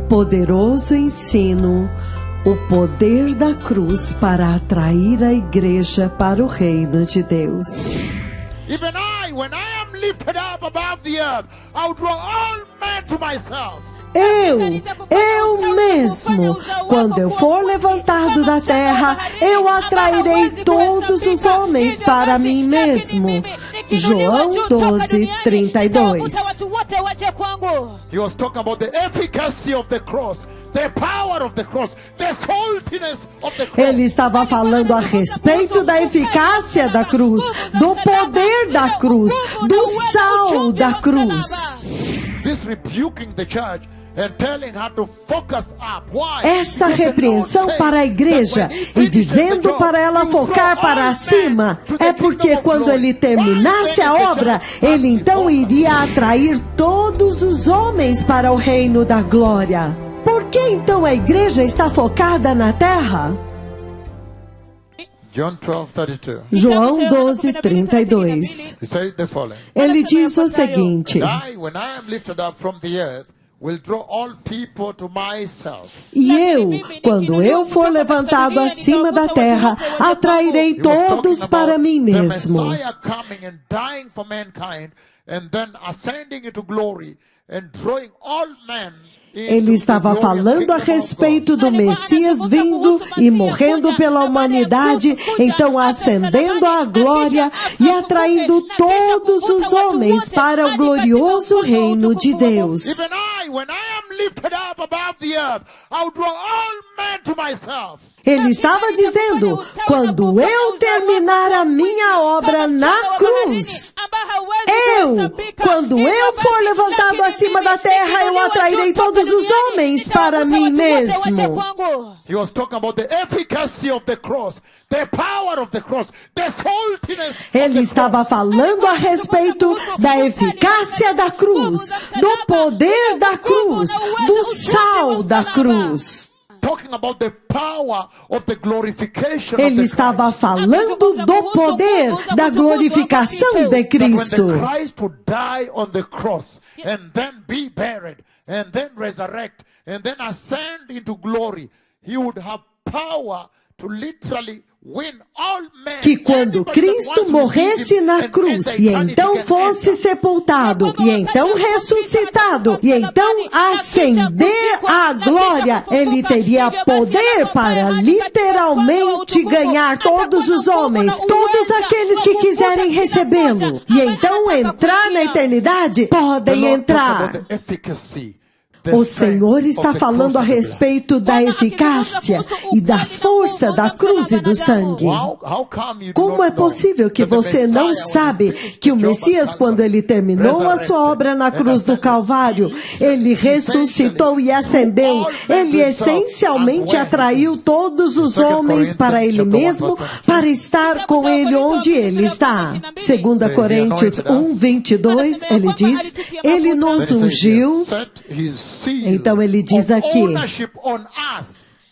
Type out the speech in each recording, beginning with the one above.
Poderoso ensino, o poder da cruz para atrair a igreja para o reino de Deus. Even I, when I am lifted up above the earth, I'll draw all men to myself. Eu mesmo, quando eu for levantado da terra, eu atrairei todos os homens para mim mesmo. João 12:32. He was talking about the efficacy of the cross, the power of the cross, the saltiness of the cross. Ele estava falando a respeito da eficácia da cruz, do poder da cruz, do sal da cruz. This rebuking the church and telling her to focus up. Why? Esta repreensão para a igreja e dizendo para ela focar para cima é porque quando ele terminasse a obra, ele então iria atrair todos os homens para o reino da glória. Por que então a igreja está focada na terra? João 12:32. Ele diz o seguinte: e eu, quando eu for levantado acima da terra, atrairei todos para mim mesmo. Ele estava falando a respeito do Messias vindo e morrendo pela humanidade, então ascendendo à glória e atraindo todos os homens para o glorioso reino de Deus. Ele estava dizendo, quando eu terminar a minha obra na cruz, quando eu for levantado acima da terra, eu atrairei todos os homens para mim mesmo. Ele estava falando a respeito da eficácia da cruz, do poder da cruz, do sal da cruz. Ele estava falando do poder da glorificação de Cristo. Que quando Cristo morresse na cruz e então fosse sepultado e então ressuscitado e então ascender à glória, ele teria poder para literalmente ganhar todos os homens, todos aqueles que quiserem recebê-lo, e então entrar na eternidade. Podem entrar. O Senhor está falando a respeito da eficácia e da força da cruz e do sangue. Como é possível que você não sabe que o Messias, quando ele terminou a sua obra na cruz do Calvário, ele ressuscitou e ascendeu, ele essencialmente atraiu todos os homens para ele mesmo, para estar com ele onde ele está. 2 Coríntios 1:22, ele diz, ele nos ungiu. Então ele diz aqui,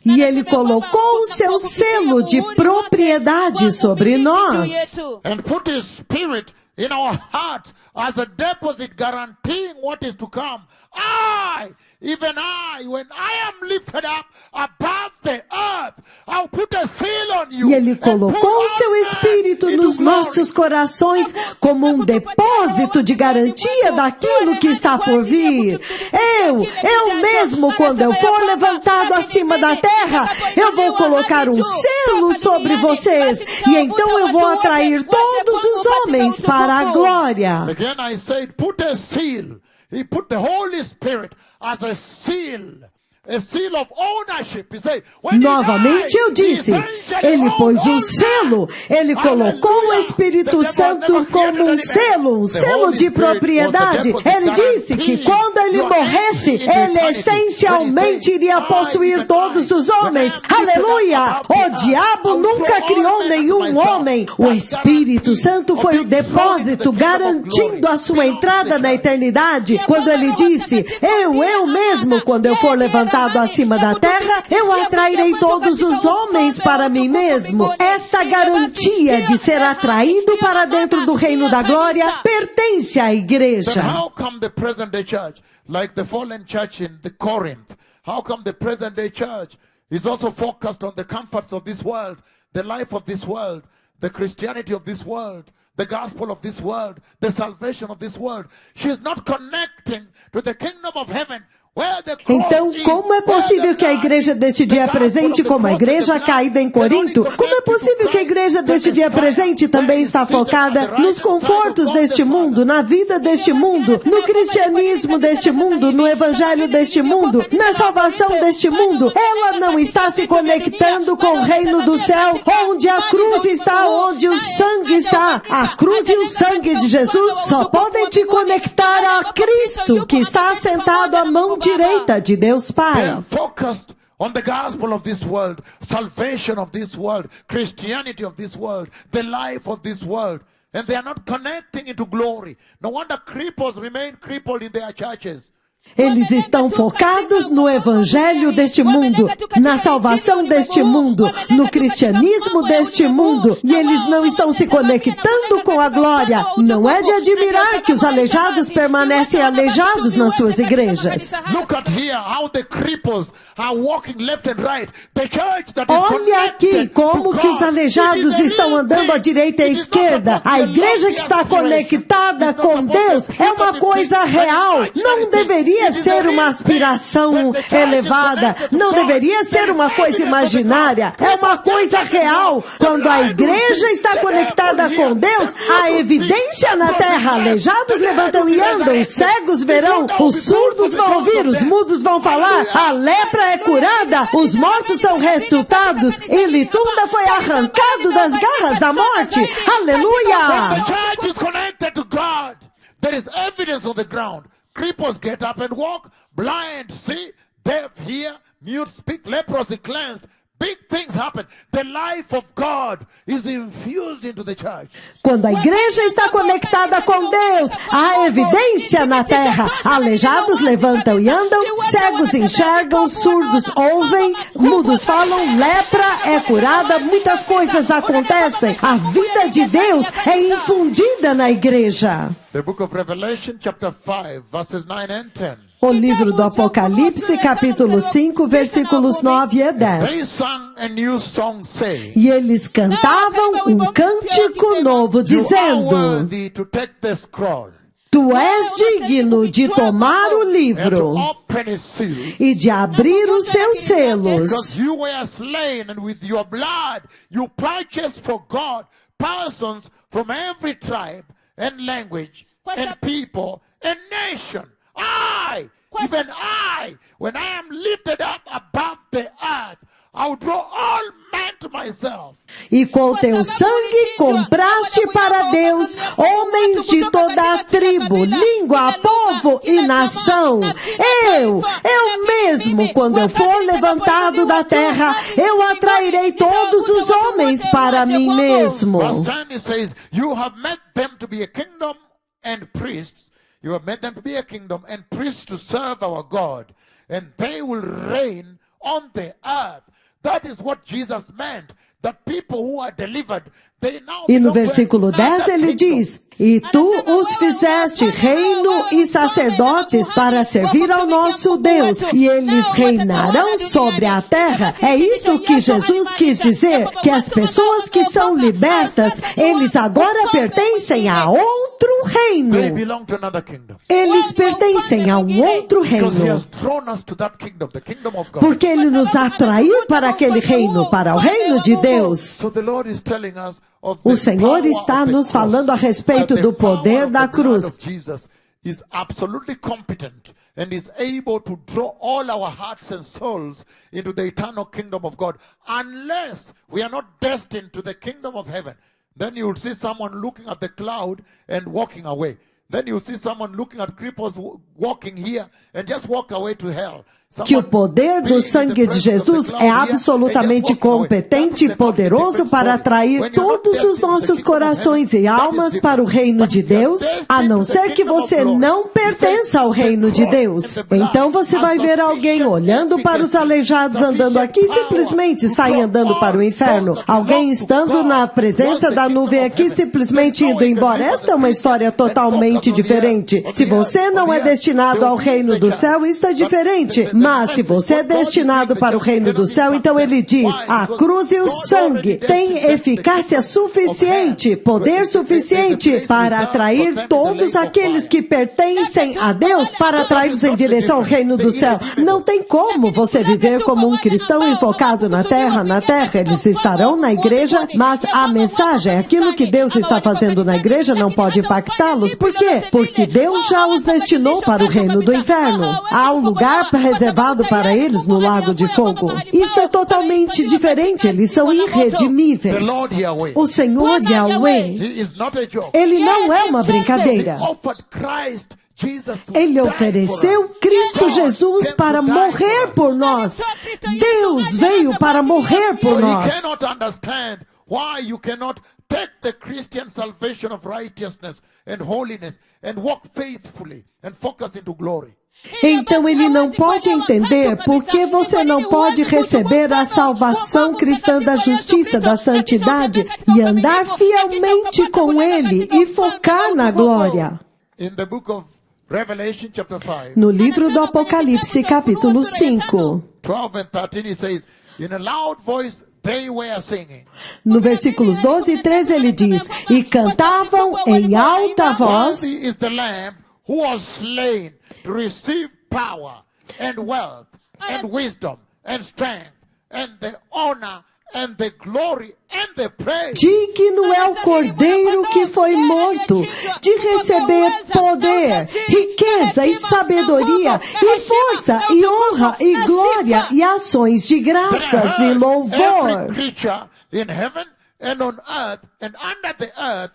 e ele colocou o seu selo de propriedade sobre nós. In our heart as a deposit guaranteeing what is to come. Even I, when I am lifted up above the earth, I'll put a seal on you. E ele colocou o seu Espírito nos nossos corações como um depósito de garantia daquilo que está por vir. Eu mesmo, quando eu for levantado acima da terra, eu vou colocar um selo sobre vocês, e então eu vou atrair todos os homens para a glória. Again I said, put a seal. He put the Holy Spirit as a seal. A seal of ownership. Novamente eu disse, ele pôs um selo, ele colocou o Espírito Santo como um selo de propriedade. Ele disse que quando ele morresse, ele essencialmente iria possuir todos os homens. Aleluia! O diabo nunca criou nenhum homem. O Espírito Santo foi o depósito garantindo a sua entrada na eternidade. Quando ele disse, eu mesmo, quando eu for levantado acima da terra, eu atrairei todos os homens para mim mesmo. Esta garantia de ser atraído para dentro do reino da glória pertence à igreja. How come the present day church, like the fallen church in the Corinth, how come the present day church is also focused on the comforts of this world, the life of this world, the Christianity of this world, the gospel of this world, the salvation of this world? She's not connecting to the kingdom of heaven. Então, como é possível que a igreja deste dia presente, como a igreja caída em Corinto, como é possível que a igreja deste dia presente também está focada nos confortos deste mundo, na vida deste mundo, no cristianismo deste mundo, no evangelho deste mundo, na salvação deste mundo? Ela não está se conectando com o reino do céu, onde a cruz está, onde o sangue está. A cruz e o sangue de Jesus só podem te conectar a Cristo, que está assentado à mão direita de Deus Pai. They are focused on the gospel of this world, salvation of this world, Christianity of this world, the life of this world, and they are not connecting into glory. No wonder cripples remain crippled in their churches. Eles estão focados no evangelho deste mundo, na salvação deste mundo, no cristianismo deste mundo, e eles não estão se conectando com a glória. Não é de admirar que os aleijados permanecem aleijados nas suas igrejas. Olha aqui como que os aleijados estão andando à direita e à esquerda. A igreja que está conectada com Deus é uma coisa real. Não deveria ser uma aspiração elevada, não deveria ser uma coisa imaginária, é uma coisa real. Quando a igreja está conectada com Deus, há evidência na terra. Aleijados levantam e andam, os cegos verão, os surdos vão ouvir, os mudos vão falar, a lepra é curada, os mortos são ressuscitados, e Litunda foi arrancado das garras da morte. Aleluia! There is evidence on the ground. Cripples get up and walk, blind see, deaf hear, mute speak, leprosy cleansed. Big things happen. The life of God is infused into the church. Quando a igreja está conectada com Deus, há evidência na terra. Aleijados levantam e andam, cegos enxergam, surdos ouvem, mudos falam, lepra é curada, muitas coisas acontecem. A vida de Deus é infundida na igreja. The book of Revelation, chapter 5, verses 9 and 10. O livro do Apocalipse, capítulo 5, versículos 9 e 10. E eles cantavam um cântico novo, dizendo: Tu és digno de tomar o livro e de abrir os seus selos. And language, and people, and nation. Even I, when I am lifted up above the earth, I will draw all men to myself. E com teu sangue compraste para Deus homens de toda a tribo, língua, povo e nação. Eu mesmo, quando eu for levantado da terra, eu atrairei todos os homens para mim mesmo. Verse 10 says, you have made them to be a kingdom and priests. You have made them to be a kingdom and priests to serve our God, and they will reign on the earth. That is what Jesus meant. The people who are delivered, they now e no versículo 10 ele diz: E tu os fizeste reino e sacerdotes para servir ao nosso Deus, e eles reinarão sobre a terra. É isso que Jesus quis dizer, que as pessoas que são libertas, eles agora pertencem a outro reino. Eles pertencem a um outro reino. Porque Ele nos atraiu para aquele reino, para o reino de Deus. O Senhor está nos falando a respeito do poder da cruz. Is absolutely competent and is able to draw all our hearts and souls into the eternal kingdom of God, unless we are not destined to the kingdom of heaven. Then you will see someone looking at the cloud and walking away. Then you will see someone looking at cripples walking here and just walk away to hell. Que o poder do sangue de Jesus é absolutamente competente e poderoso para atrair todos os nossos corações e almas para o reino de Deus, a não ser que você não pertença ao reino de Deus. Então você vai ver alguém olhando para os aleijados andando aqui e simplesmente sair andando para o inferno. Alguém estando na presença da nuvem aqui simplesmente indo embora. Esta é uma história totalmente diferente. Se você não é destinado ao reino do céu, isso é diferente. Mas se você é destinado para o reino do céu, então ele diz, a cruz e o sangue têm eficácia suficiente, poder suficiente para atrair todos aqueles que pertencem a Deus, para atraí-los em direção ao reino do céu. Não tem como você viver como um cristão enfocado na terra. Na terra eles estarão na igreja, mas a mensagem, aquilo que Deus está fazendo na igreja não pode impactá-los. Por quê? Porque Deus já os destinou para o reino do inferno. Há um lugar reservado para eles no lago de fogo. Isso é totalmente diferente. Eles são irredimíveis. O Senhor Yahweh, Ele não é uma brincadeira. Ele ofereceu Cristo Jesus para morrer por nós. Deus veio para morrer por nós. Take the Christian salvation of righteousness and holiness and walk faithfully and focus into glory. Então ele não pode entender por que você não pode receber a salvação cristã da justiça, da santidade e andar fielmente com ele e focar na glória. No livro do Apocalipse, capítulo 5, 12 and 13, he says, in a loud voice, they were singing. No versículos 12 e 13 ele diz, e cantavam em alta voz, Worthy is the Lamb who was slain to receive power and wealth and wisdom and strength and the honor and the glory and the praise. digno é o Cordeiro que foi morto de receber poder, riqueza e sabedoria e força e honra e glória e ações de graças e louvor. Every creature in heaven and on earth and under the earth.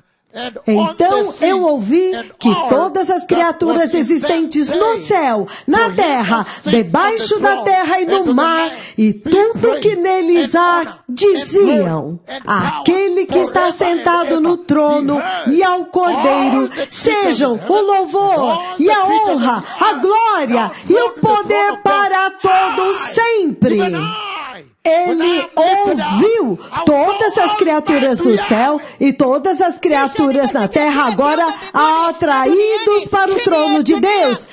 Então eu ouvi que todas as criaturas existentes no céu, na terra, debaixo da terra e no mar, e tudo que neles há, diziam, aquele que está sentado no trono e ao Cordeiro, sejam o louvor e a honra, a glória e o poder para todos sempre. Ele ouviu todas as criaturas do céu e todas as criaturas na terra agora atraídos para o trono de Deus.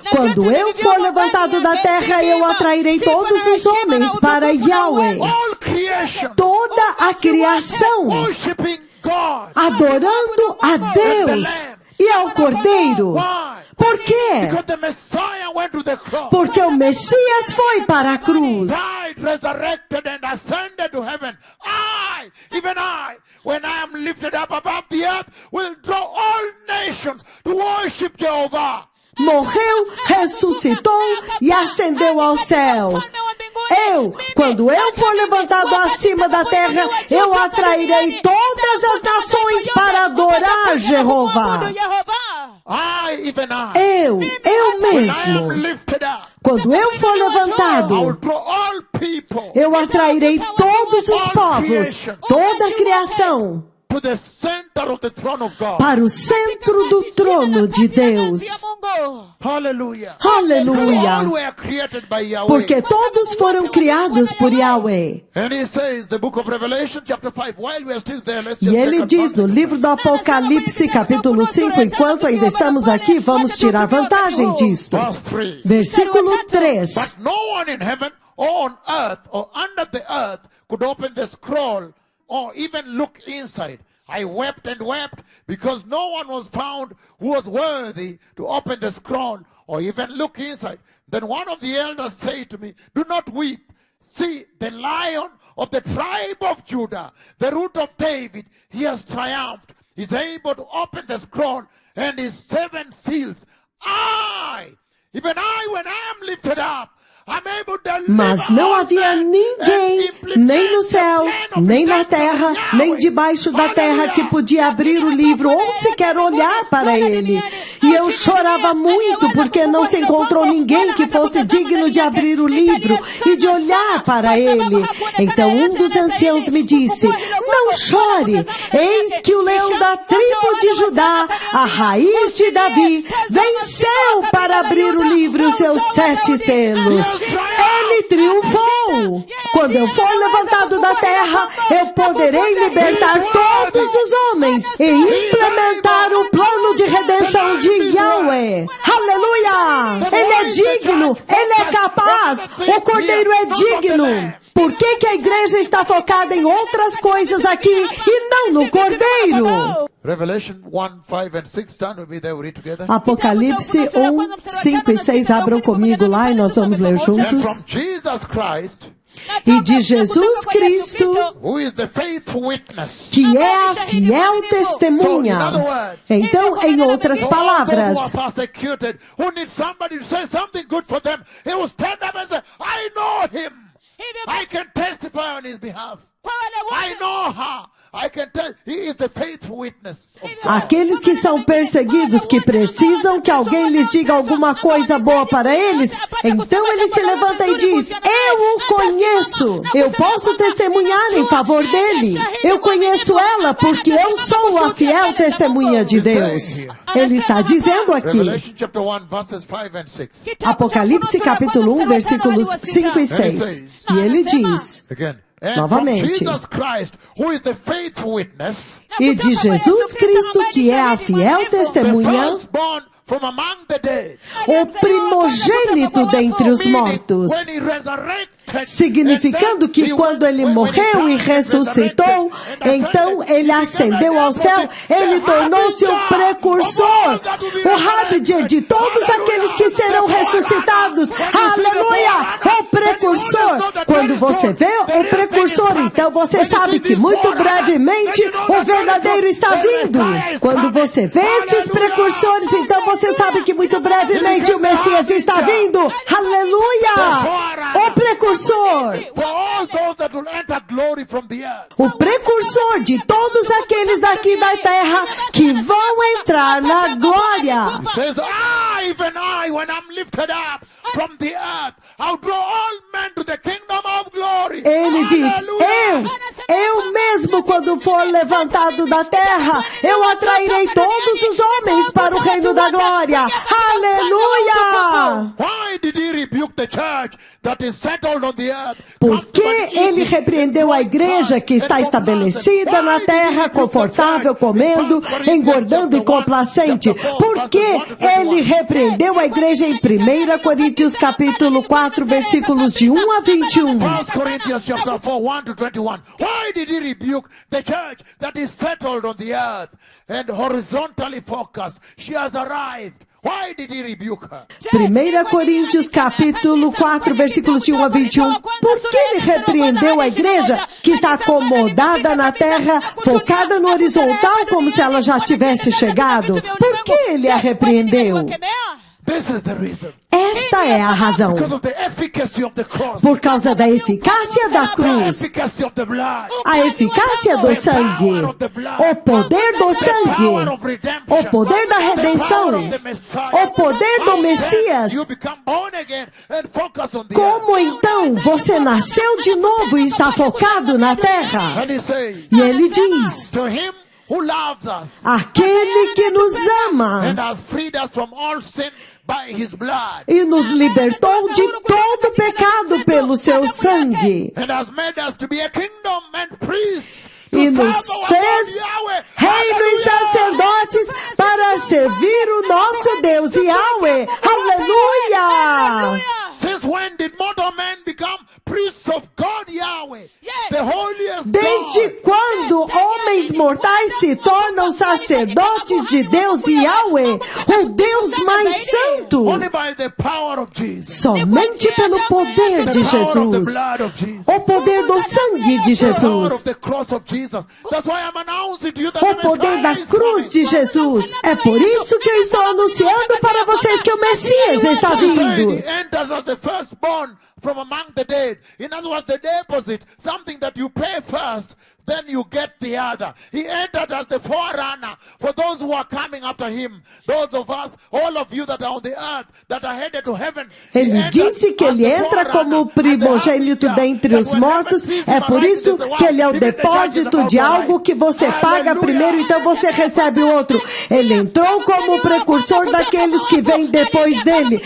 Quando eu for levantado da terra, eu atrairei todos os homens para Yahweh. Toda a criação adorando a Deus e ao Cordeiro. Por quê? Porque o Messias foi para a cruz. Resurrected and ascended to heaven. Even I, when I am lifted up above the earth, will draw all nations to worship Jehovah. Morreu, ressuscitou e ascendeu ao céu. Quando eu for levantado acima da terra, eu atrairei todas as nações para adorar Jeová. Eu mesmo. Quando eu for levantado, eu atrairei todos os povos, toda a criação, para o centro do trono de Deus. Aleluia. Aleluia. Porque todos foram criados por Yahweh. E ele diz no livro do Apocalipse, capítulo 5, enquanto ainda estamos aqui, vamos tirar vantagem disto. Versículo 3. But no one in heaven or on earth or under the earth could open the scroll or even look inside. I wept and wept because no one was found who was worthy to open the scroll or even look inside. Then one of the elders said to me, do not weep. See, the Lion of the tribe of Judah, the Root of David, he has triumphed. He's able to open the scroll and his 7 seals. Even I, when I am lifted up, mas não havia ninguém, nem no céu, nem na terra, nem debaixo da terra, que podia abrir o livro ou sequer olhar para ele. E eu chorava muito porque não se encontrou ninguém que fosse digno de abrir o livro e de olhar para ele. Então um dos anciãos me disse, não chore, eis que o leão da tribo de Judá, a raiz de Davi, venceu para abrir o livro e os seus 7 selos. Ele triunfou. quando eu for levantado da terra, eu poderei libertar todos os homens e implementar o plano de redenção de Yahweh. Aleluia! Ele é digno, ele é capaz, o Cordeiro é digno. Por que que a igreja está focada em outras coisas aqui e não no Cordeiro? Revelation 1, 5 and 6, turn with me there, we read together. Apocalipse 1, 5 e 6, abram comigo lá e nós vamos ler And from juntos. Jesus Christ, E de Jesus Cristo, who is the faithful witness. que é a fiel testemunha. Então, em outras For all those palavras, who are persecuted, who need somebody to say something good for them, he will stand up and say, I know him. I can testify on his behalf. I know her. I can tell. He is the faithful witness of God. aqueles que são perseguidos, que precisam que alguém lhes diga alguma coisa boa para eles, então ele se levanta e diz, eu o conheço, eu posso testemunhar em favor dele, eu conheço ela porque eu sou a fiel testemunha de Deus. Ele está dizendo aqui, Revelation chapter 1, verses 5 and 6. Apocalipse capítulo 1, versículos 5 e 6, e ele diz, Again. And novamente, from Jesus Christ, who is the faithful witness, e de Jesus Cristo, que é a fiel the testemunha, firstborn from among the dead, o primogênito dentre os mortos, when he resurrected, significando que quando ele morreu e ressuscitou, então ele ascendeu ao céu, ele tornou-se o precursor, o Rabide de todos aqueles que serão ressuscitados. Aleluia! O precursor. Quando você vê o precursor, então você sabe que muito brevemente o verdadeiro está vindo. Quando você vê estes precursores, então você sabe que muito brevemente o Messias está vindo. Aleluia! O precursor. for all those that will enter glory from the earth. O precursor de todos aqueles daqui da terra que vão entrar na glória. Says, even I, when I'm lifted up from the earth, I'll draw all men to the kingdom of glory. Ele diz, Hallelujah. eu mesmo quando for levantado da terra, eu atrairei todos os homens para o reino da glória. Aleluia! Why did he rebuke the church that is settled on the earth? Por que ele repreendeu a igreja que está estabelecida na terra, confortável, comendo, engordando e complacente? Por que ele repreendeu a igreja em 1 Coríntios capítulo 4, versículos de 1 a 21? 1 Corinthians chapter 4, 1 to 21. Why did he rebuke the church that is settled on the earth and horizontally focused? She has arrived. Why did he rebuke her? 1 Coríntios capítulo 4, versículos de 1 a 21. Por que ele repreendeu a igreja que está acomodada na terra, focada no horizontal, como se ela já tivesse chegado? Por que ele a repreendeu? This is the reason. Esta é a razão. Because of the efficacy of the cross. Por causa da eficácia da The cruz, efficacy of the blood. a eficácia do sangue, o poder do sangue, o poder da redenção, o poder do Messias. You become born again and focus on the Como então você nasceu de novo e está focado na terra? earth. And he says, E ele diz, to him who loves us aquele que nos ama and has freed us from all sin by his blood e nos libertou de todo pecado pelo seu sangue and has made us to be a kingdom and priests to e nos serve our fez God Yahweh. reino e sacerdotes para servir o nosso Deus Yahweh. Aleluia! Since when did mortal men become priests of God Yahweh, the holiest Desde God? quando homens mortais se tornam sacerdotes de Deus Yahweh, o Deus mais santo? Only by the power of Jesus. Somente pelo poder The de power of the Jesus. blood of Jesus. O poder do sangue de The power Jesus. of the cross of Jesus. That's why I'm announcing to you that the O poder da Messiah is cruz coming. de Jesus. É por isso que eu estou anunciando para vocês que o Messias está He said vindo. he enters as the firstborn from among the dead. In other words, the deposit, something that you pay first, then you get the other. He entered as the forerunner for those who are coming after him. Those of us, all of you that are on the earth, that are headed to heaven. He Ele entered disse que as ele the entra forerunner. como And the primogênito hallelujah, dentre that os when mortos. heaven sees É him por arise, isso he says, que ele é o "Wow, even the judges depósito about de your algo life." que você paga Hallelujah. primeiro, então você recebe o outro. Ele entrou como precursor daqueles que vêm depois dele.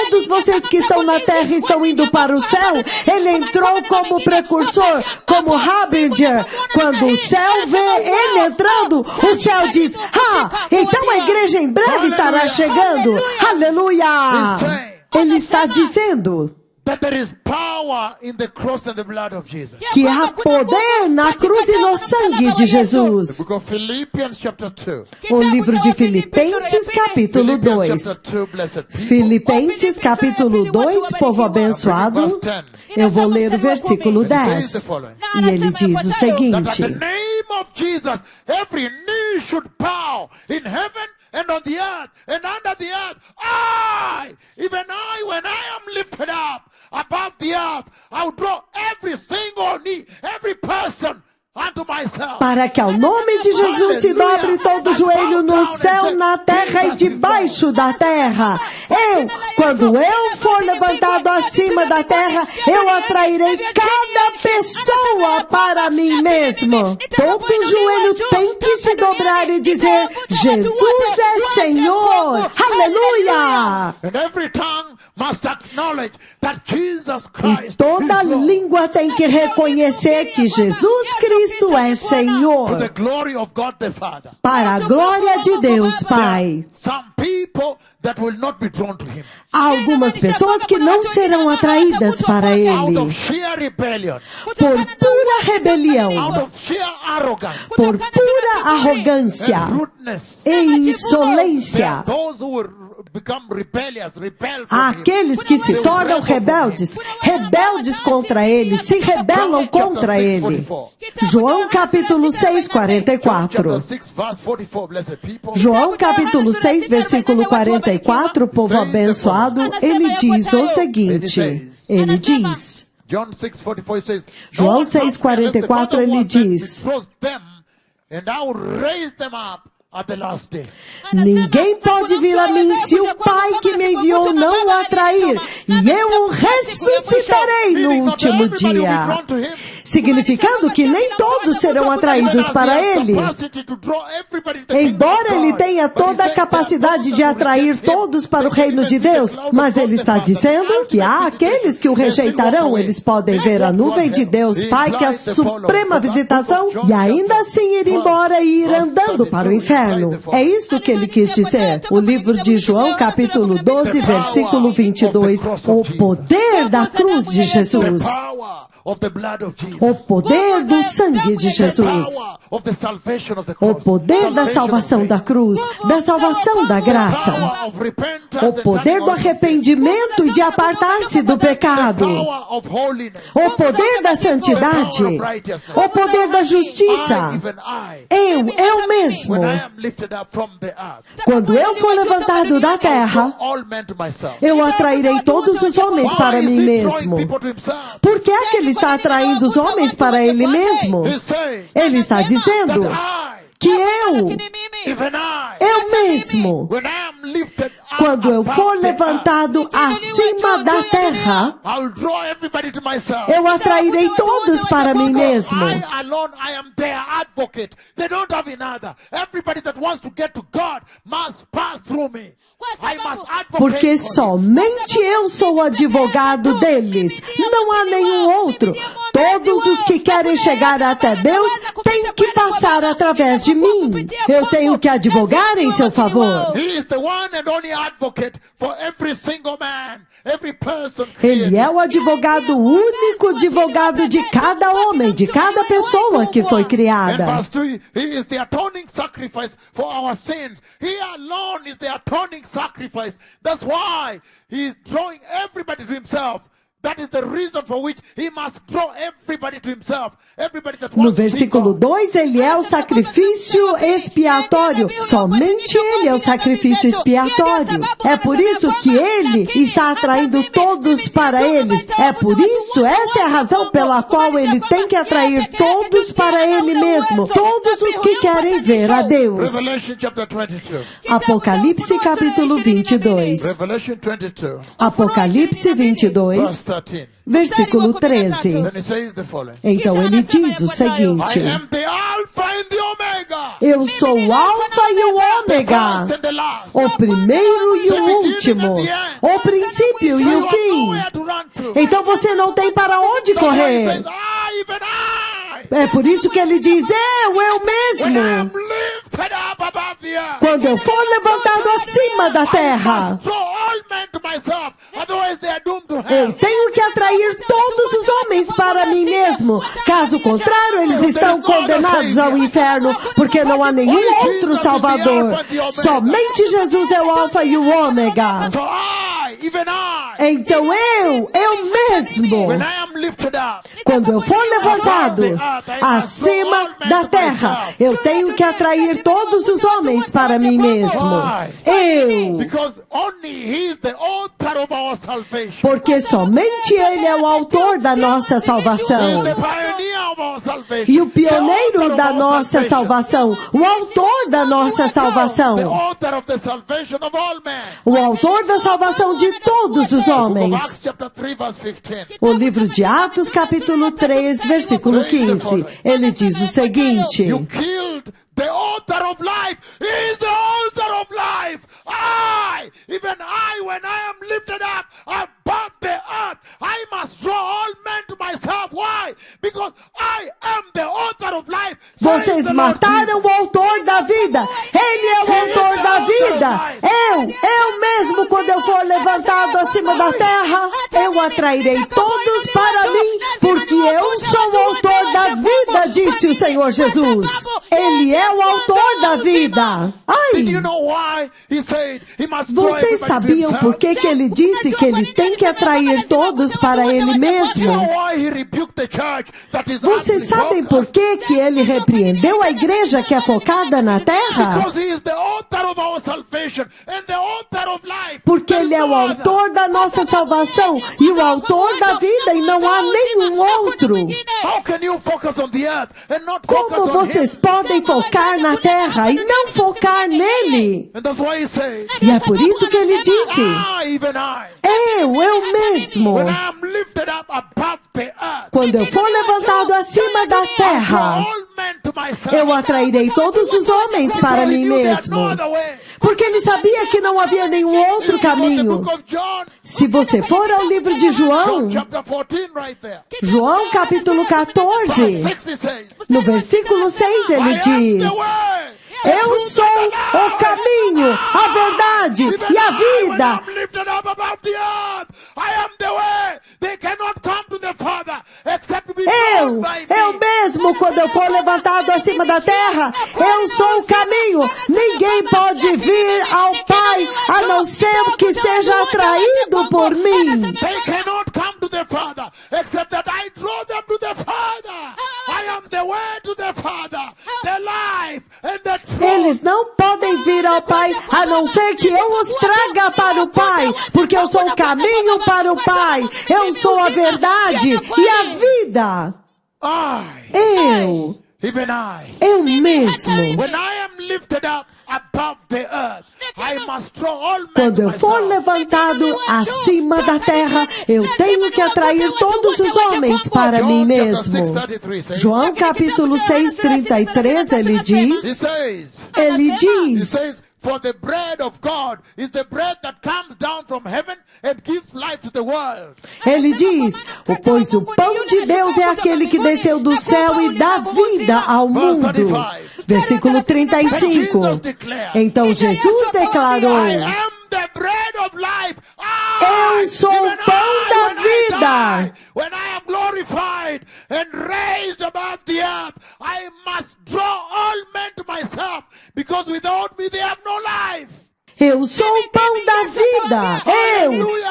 todos vocês que estão na terra estão indo para o céu. Ele entrou como precursor, como harbinger. Quando o céu vê ele entrando, o céu diz: então a igreja em breve estará chegando. Aleluia! Ele está dizendo que há poder na cruz e no sangue de Jesus. O livro de Filipenses, capítulo 2. Filipenses, capítulo 2, povo abençoado. Eu vou ler o versículo 10. E ele diz o seguinte: and on the earth, and under the earth, even I, when I am lifted up above the earth, I'll draw every single knee, every person unto myself. Para que ao nome de Jesus se dobre todo joelho no céu, na terra e debaixo da terra. Quando eu for levantado acima da terra, eu atrairei cada pessoa para mim mesmo. Todo joelho tem que se dobrar e dizer: Jesus é Senhor. Aleluia! E toda língua tem que reconhecer que Jesus Cristo é Senhor, para a glória de Deus Pai. Há algumas pessoas que não serão atraídas para Ele por pura rebelião, por pura arrogância e insolência. Aqueles que se tornam rebeldes contra Ele, se rebelam contra Ele. João capítulo 6, 44. João capítulo 6, versículo 44, povo abençoado, ele diz o seguinte, ele diz, João 6, 44, ele diz: ninguém pode vir a mim se o Pai que me enviou não o atrair, e eu o ressuscitarei no último dia. Significando que nem todos serão atraídos para Ele. Embora Ele tenha toda a capacidade de atrair todos para o reino de Deus, mas Ele está dizendo que há aqueles que o rejeitarão. Eles podem ver a nuvem de Deus Pai, que é a suprema visitação, e ainda assim ir embora e ir andando para o inferno. É isto que ele quis dizer. O livro de João, capítulo 12, versículo 22. O poder da cruz de Jesus. O poder do sangue de Jesus. O poder da salvação da cruz, da salvação da graça. O poder do arrependimento e de apartar-se do pecado. O poder da santidade. O poder da justiça. Eu mesmo. Quando eu for levantado da terra, eu atrairei todos os homens para mim mesmo. Por que é que ele está atraindo os homens para ele mesmo? Ele está dizendo que eu mesmo, quando eu for levantado acima da terra, eu atrairei todos para mim mesmo. Porque somente eu sou o advogado deles. Não há nenhum outro. Todos os que querem chegar até Deus têm que passar através de mim. Eu tenho que advogar em seu favor. Ele é o advogado, o único advogado de cada homem, de cada pessoa que foi criada. He is the atoning sacrifice for our sins. He alone is the atoning sacrifice. That's why he is drawing everybody to himself. That is the reason for which he must draw everybody to himself. Everybody that No versículo 2, ele é o sacrifício expiatório. Somente ele é o sacrifício expiatório. É por isso que ele está atraindo todos para eles. É por isso, esta é a razão pela qual ele tem que atrair todos para ele mesmo. Todos os que querem ver a Deus. Apocalipse capítulo 22. Apocalipse 22. Versículo 13. Então ele diz o seguinte: eu sou o Alfa e o Ômega, o primeiro e o último, o princípio princípio e o fim. Então você não tem para onde correr. É por isso que ele diz, eu mesmo. Quando eu for levantado acima da terra, eu tenho que atrair todos os homens para mim mesmo. Caso contrário, eles estão condenados ao inferno, porque não há nenhum outro Salvador. Somente Jesus é o Alfa e o Ômega. Então eu mesmo, quando eu for levantado acima da terra, eu tenho que atrair todos os homens para mim mesmo. Porque somente Ele é o autor da nossa salvação. E o pioneiro da nossa salvação, o autor da nossa salvação, o autor da salvação de todos os homens. O livro de Atos, capítulo 3, versículo 15. Ele diz o seguinte: the author of life is the author of life. Even I, when I am lifted up above the earth, I must draw all men to myself. Why? Because I am the author of life. Vocês mataram o autor da vida. Ele é o autor da vida. Eu mesmo, quando eu for levantado acima da terra, eu atrairei todos para mim, porque eu sou o autor da vida, disse o Senhor Jesus. Ele é o autor da vida. Vocês sabiam por que ele disse que ele tem que atrair todos para ele mesmo? Vocês sabem por que ele repreendeu a igreja que é focada na terra? Porque ele é o autor da nossa salvação e o autor da vida, e não há nenhum outro. Como vocês podem focar na terra e não focar nele? E é por isso que ele disse: eu mesmo, quando eu for levantado acima da terra, eu atrairei todos os homens para mim mesmo. Porque ele sabia que não havia nenhum outro caminho. Se você for ao livro de João, João capítulo 14, no versículo 6 ele diz: eu sou o caminho, a verdade e a vida. Eu mesmo, quando eu for levantado acima da terra, eu sou o caminho. Ninguém pode vir ao Pai a não ser que seja atraído por mim. Eles não podem vir ao Pai a não ser que eu os traga para o Pai, porque eu sou o caminho para o Pai. Eu sou a verdade e a vida. Eu mesmo. Quando eu for levantado acima da terra, eu tenho que atrair todos os homens para mim mesmo. João capítulo 6, 33, ele diz: For the bread of God is the bread that comes down from heaven and gives life to the world. Ele diz: pois o pão de Deus é aquele que desceu do céu e dá vida ao mundo. Versículo 35. Então Jesus declarou: eu sou o pão da vida. When I am glorified and raised above the earth, I must draw all men to myself, because without me they have no life. Eu sou o pão da vida.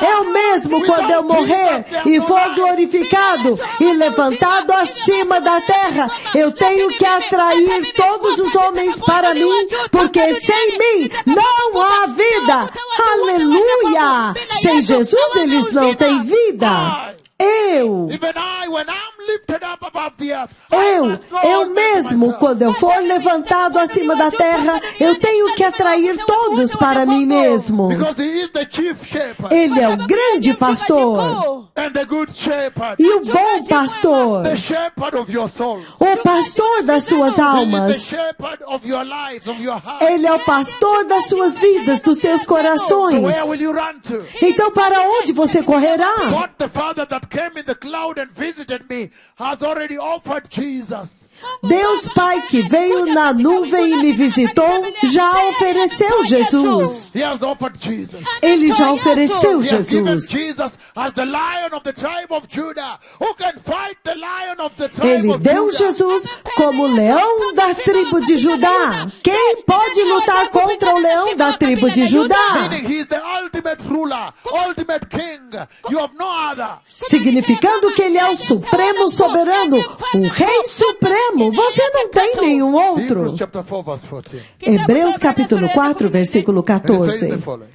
Eu mesmo, quando eu morrer e for glorificado e levantado acima da terra, eu tenho que atrair todos os homens para mim, porque sem mim não há vida. Aleluia! Sem Jesus eles não têm vida. lifted up above the earth, I must draw Eu all men to mesmo, myself. quando eu for levantado acima da terra, eu tenho que atrair todos para mim mesmo. Because he is the chief shepherd Ele é o grande pastor and the good shepherd, e o bom pastor, the shepherd of your soul. o pastor das suas He is the almas. shepherd of your lives, of your heart. Ele é o pastor das suas vidas, dos seus So corações. where will you run to? Então, para onde você correrá? God the Father that came in the cloud and visited me has already offered Jesus. Deus Pai que veio na nuvem e me visitou, já ofereceu Jesus. He has offered Jesus. Ele já ofereceu He has given Jesus. Jesus as the lion of the tribe of Judah. Who can fight the lion of the tribe Ele of deu Judah? Jesus como leão da tribo de Judá. Quem pode lutar contra o leão da tribo de Judá? Meaning he is the ultimate ruler, ultimate king. You have no other. Significando que ele é o supremo soberano, o rei supremo. Você não tem nenhum outro. Hebrews chapter 4 verse 14. Hebreus capítulo 4, versículo 14.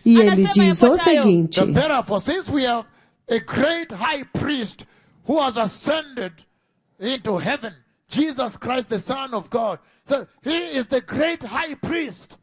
E ele diz o seguinte: That therefore, since we have a great high priest who has ascended into heaven, Jesus Christ, the Son of God. So he is the great high priest.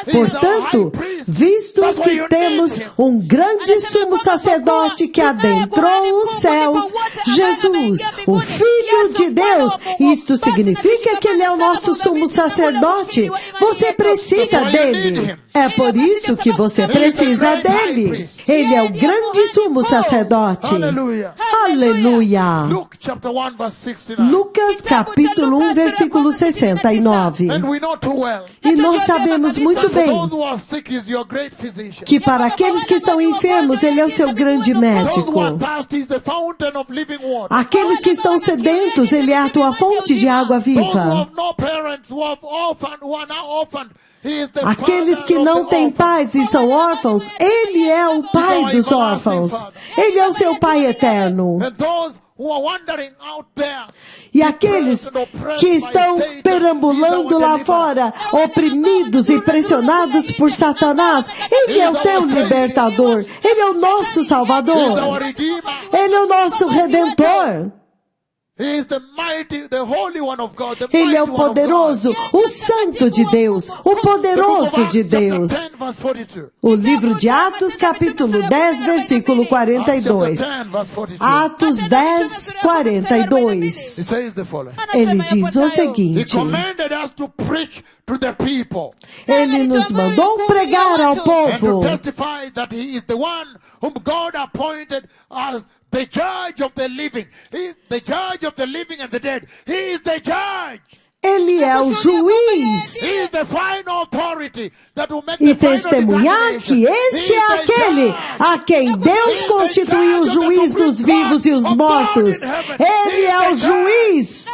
He is our Portanto, high priest. visto That's why que you temos need him. um grande sumo sacerdote que adentrou os céus, Jesus, o Filho de Deus, isto significa que ele é o nosso sumo sacerdote. Você precisa dele. É por isso que você precisa dele. Ele é o grande sumo sacerdote. Hallelujah. Aleluia. Luke chapter 1 verse 69. Lucas capítulo 1, versículo 69. And we know too well E nós sabemos muito that for bem those who are sick, he is your great physician. que para aqueles que estão enfermos, ele é o seu grande Those médico. who are thirsty, he is the fountain of living water. Aqueles que estão sedentos, ele é a tua fonte de água Those who viva. have no parents, who have orphaned, who are now orphaned, he is the Aqueles father que of não the têm orphan. pais e são órfãos, ele é o pai dos órfãos. Ele é o seu pai eterno. And those who are wandering out there, E aqueles que estão perambulando lá fora, oprimidos e pressionados por Satanás, ele é o teu libertador. Ele é o nosso he is our salvador. redeemer. Ele é o nosso redentor. He is the mighty, the holy one of God, the Ele é mighty o one of poderoso, o santo de Deus, o poderoso de Deus. Acts chapter 10 verse 42. O livro de Atos, capítulo 10, versículo Acts chapter 42. 10 verse 42. Atos 10, 42. He says the following. Ele diz o He seguinte: commanded us to preach to the people Ele nos mandou pregar ao and to povo testify that he is the one whom God appointed as the judge of the living. He is the judge of the living and the dead. He is the judge. Ele é o juiz. He is the final authority that will make E the final testemunhar determination. que este He is é the aquele judge. a quem Deus constituiu o juiz dos vivos e os mortos. Ele é o juiz.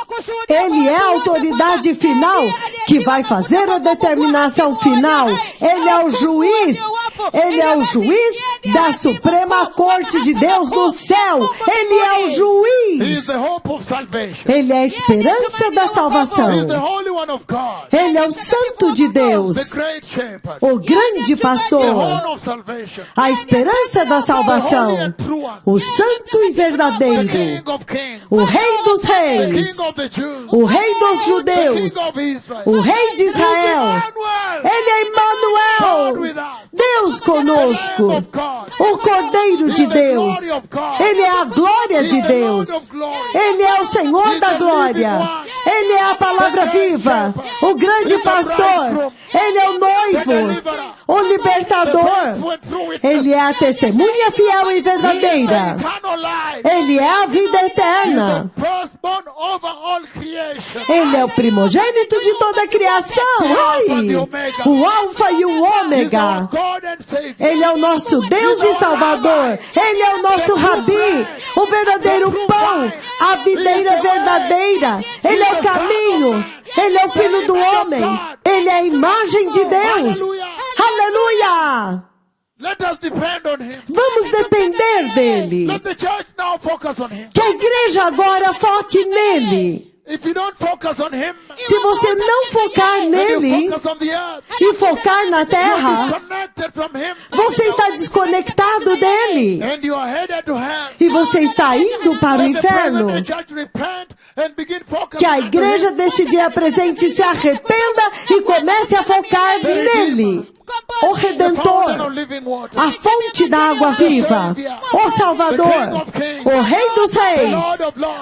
Ele é a autoridade final que vai fazer a determinação final. Ele é o juiz. Ele é o juiz da Suprema Corte de Deus no céu. Ele é o He is juiz. the hope of salvation. Ele é a esperança da He is salvação. the Holy One of God. Ele é o Santo de The Deus, great shepherd. o grande The pastor, horn of salvation. a esperança da salvação, o Santo e The verdadeiro, King of kings. o Rei dos The reis, King of the Jews. o Rei dos The judeus, King of Israel. o Rei de Israel. Emmanuel. Ele é God with Emmanuel, us. Deus conosco, Lamb of God. o Cordeiro de Deus. Ele é a glória de Deus. Ele é o Senhor da glória. Ele é a palavra viva, o grande pastor. Ele é o noivo, o libertador. Ele é a testemunha fiel e verdadeira. Eternal life. Ele é a vida eterna. Firstborn over all creation. Ele é o primogênito de toda a criação. Ai, o Alfa e o He's our Ômega. God and Savior. Ele é o nosso Deus e Salvador. Ele é o nosso Rabi, o verdadeiro pão, a videira verdadeira. Ele é o caminho. Ele é o Filho do homem. Ele é a imagem de Deus. Aleluia! Let us depend on him. Vamos depender dele. Let the church now focus on him. Que a igreja agora foque nele. If you don't focus on him, se você não focar and you nele focus on the earth, e focar na you're terra, disconnected from him, você está desconectado dele. and you are headed to hell. E você está indo para o Let the inferno. present day church repent and begin focusing Que a on him. igreja deste dia presente se arrependa e comece a focar nele. O Redentor, a fonte da água viva, o Salvador, o Rei dos Reis,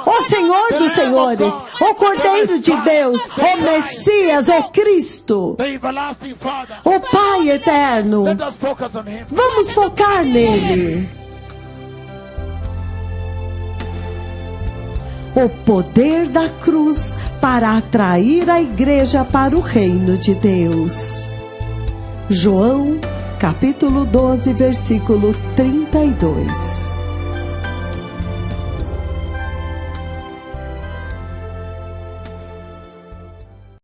o Senhor dos Senhores, o Cordeiro de Deus, o Messias, o Cristo, The everlasting Father. o Pai eterno. Let us focus on him. Vamos focar nele. O poder da cruz para atrair a igreja para o reino de Deus. João, capítulo 12, versículo 32.